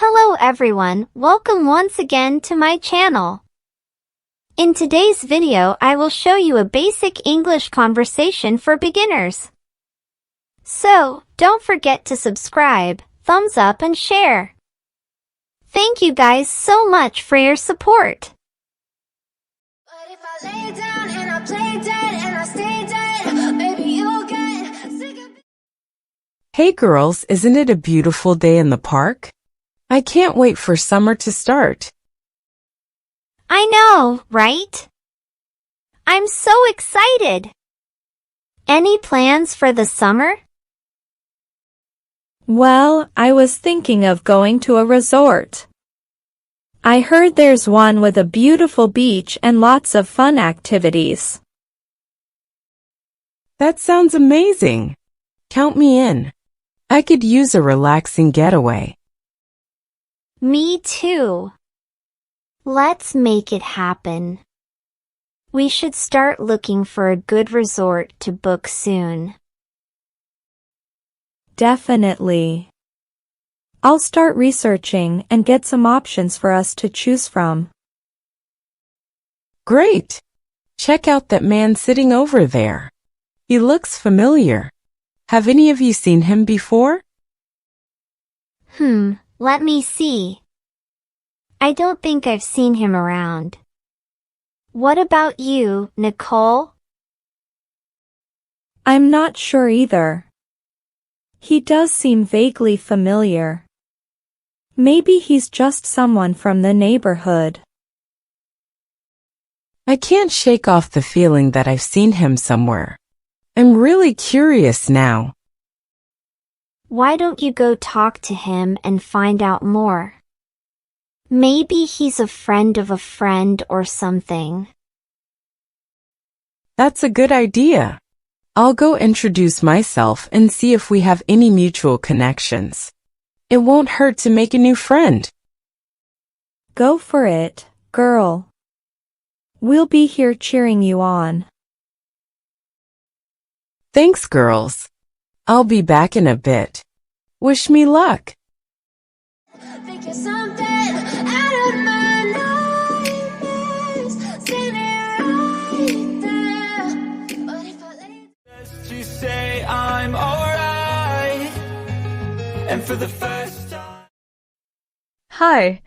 Hello everyone, welcome once again to my channel. In today's video I will show you a basic English conversation for beginners. So, don't forget to subscribe, thumbs up and share. Thank you guys so much for your support. But if I lay down and I play dead and I stay dead, maybe you'll get sick of it. Hey girls, isn't it a beautiful day in the park? I can't wait for summer to start. I know, right? I'm so excited. Any plans for the summer? Well, I was thinking of going to a resort. I heard there's one with a beautiful beach and lots of fun activities. That sounds amazing. Count me in. I could use a relaxing getaway. Me too. Let's make it happen. We should start looking for a good resort to book soon. Definitely. I'll start researching and get some options for us to choose from. Great! Check out that man sitting over there. He looks familiar. Have any of you seen him before? Let me see. I don't think I've seen him around. What about you, Nicole? I'm not sure either. He does seem vaguely familiar. Maybe he's just someone from the neighborhood. I can't shake off the feeling that I've seen him somewhere. I'm really curious now. Why don't you go talk to him and find out more? Maybe he's a friend of a friend or something. That's a good idea. I'll go introduce myself and see if we have any mutual connections. It won't hurt to make a new friend. Go for it, girl. We'll be here cheering you on. Thanks, girls. I'll be back in a bit. Wish me luck. Think you're something out of my nightmares. See me right there. But if I lay Just to say I'm alright, and for the first time. Hi,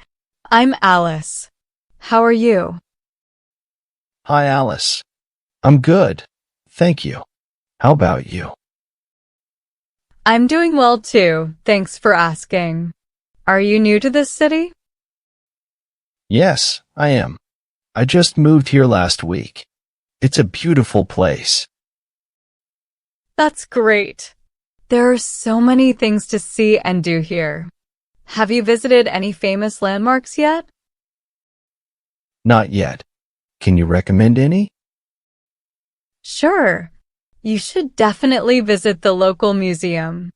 I'm Alice. How are you? Hi, Alice. I'm good. Thank you. How about you? I'm doing well too, thanks for asking. Are you new to this city? Yes, I am. I just moved here last week. It's a beautiful place. That's great. There are so many things to see and do here. Have you visited any famous landmarks yet? Not yet. Can you recommend any? Sure. You should definitely visit the local museum.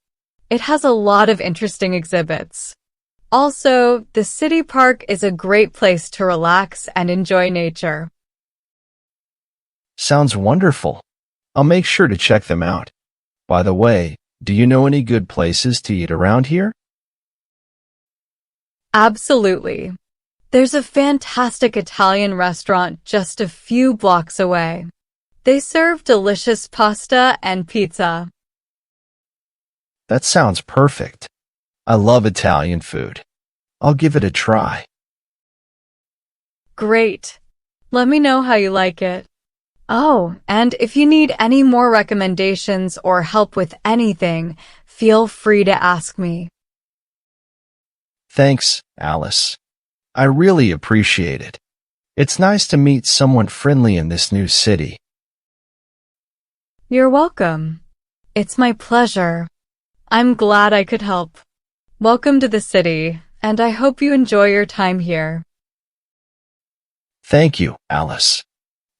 It has a lot of interesting exhibits. Also, the city park is a great place to relax and enjoy nature. Sounds wonderful. I'll make sure to check them out. By the way, do you know any good places to eat around here? Absolutely. There's a fantastic Italian restaurant just a few blocks away. They serve delicious pasta and pizza. That sounds perfect. I love Italian food. I'll give it a try. Great. Let me know how you like it. Oh, and if you need any more recommendations or help with anything, feel free to ask me. Thanks, Alice. I really appreciate it. It's nice to meet someone friendly in this new city. You're welcome. It's my pleasure. I'm glad I could help. Welcome to the city, and I hope you enjoy your time here. Thank you, Alice.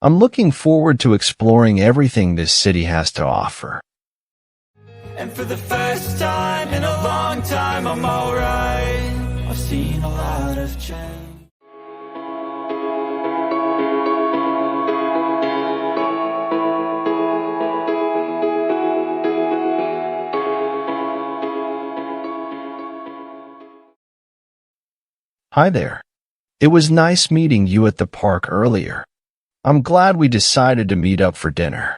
I'm looking forward to exploring everything this city has to offer. And for the first time in a long time, I'm alright. I've seen a lot of change. Hi there. It was nice meeting you at the park earlier. I'm glad we decided to meet up for dinner.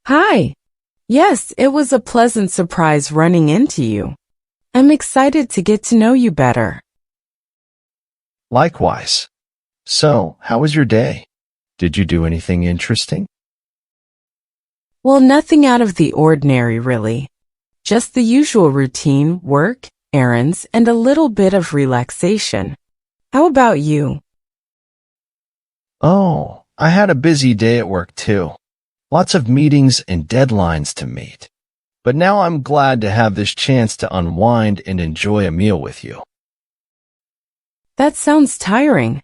Hi. Yes, it was a pleasant surprise running into you. I'm excited to get to know you better. Likewise. So, how was your day? Did you do anything interesting? Well, nothing out of the ordinary, really. Just the usual routine, work, errands, and a little bit of relaxation. How about you? Oh, I had a busy day at work too. Lots of meetings and deadlines to meet. But now I'm glad to have this chance to unwind and enjoy a meal with you. That sounds tiring.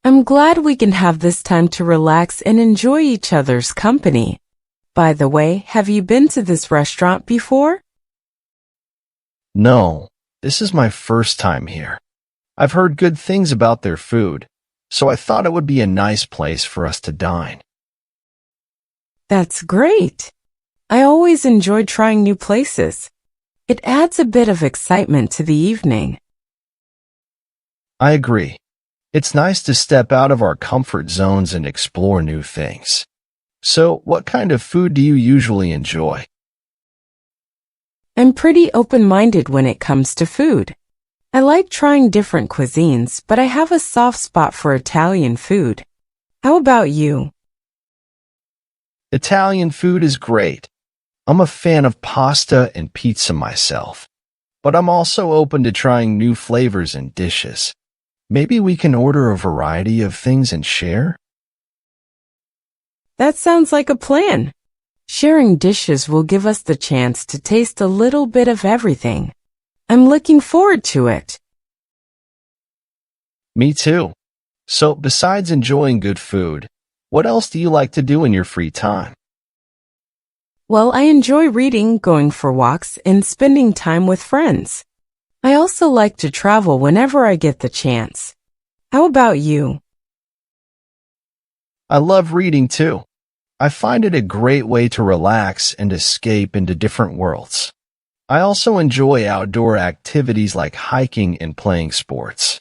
I'm glad we can have this time to relax and enjoy each other's company. By the way, have you been to this restaurant before? No, this is my first time here. I've heard good things about their food, so I thought it would be a nice place for us to dine. That's great. I always enjoy trying new places. It adds a bit of excitement to the evening. I agree. It's nice to step out of our comfort zones and explore new things. So, what kind of food do you usually enjoy? I'm pretty open-minded when it comes to food. I like trying different cuisines, but I have a soft spot for Italian food. How about you? Italian food is great. I'm a fan of pasta and pizza myself, but I'm also open to trying new flavors and dishes. Maybe we can order a variety of things and share? That sounds like a plan. Sharing dishes will give us the chance to taste a little bit of everything. I'm looking forward to it. Me too. So, besides enjoying good food, what else do you like to do in your free time? Well, I enjoy reading, going for walks, and spending time with friends. I also like to travel whenever I get the chance. How about you? I love reading too. I find it a great way to relax and escape into different worlds. I also enjoy outdoor activities like hiking and playing sports.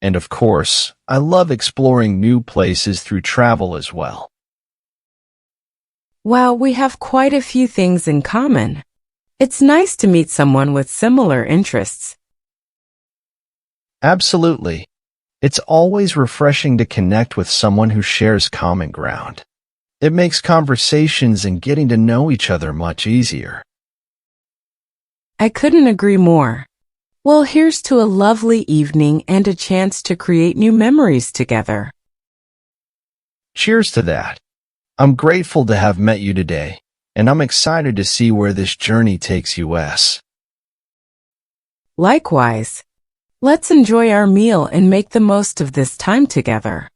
And of course, I love exploring new places through travel as well. Wow, we have quite a few things in common. It's nice to meet someone with similar interests. Absolutely. It's always refreshing to connect with someone who shares common ground. It makes conversations and getting to know each other much easier. I couldn't agree more. Well, here's to a lovely evening and a chance to create new memories together. Cheers to that. I'm grateful to have met you today, and I'm excited to see where this journey takes us. Likewise. Let's enjoy our meal and make the most of this time together.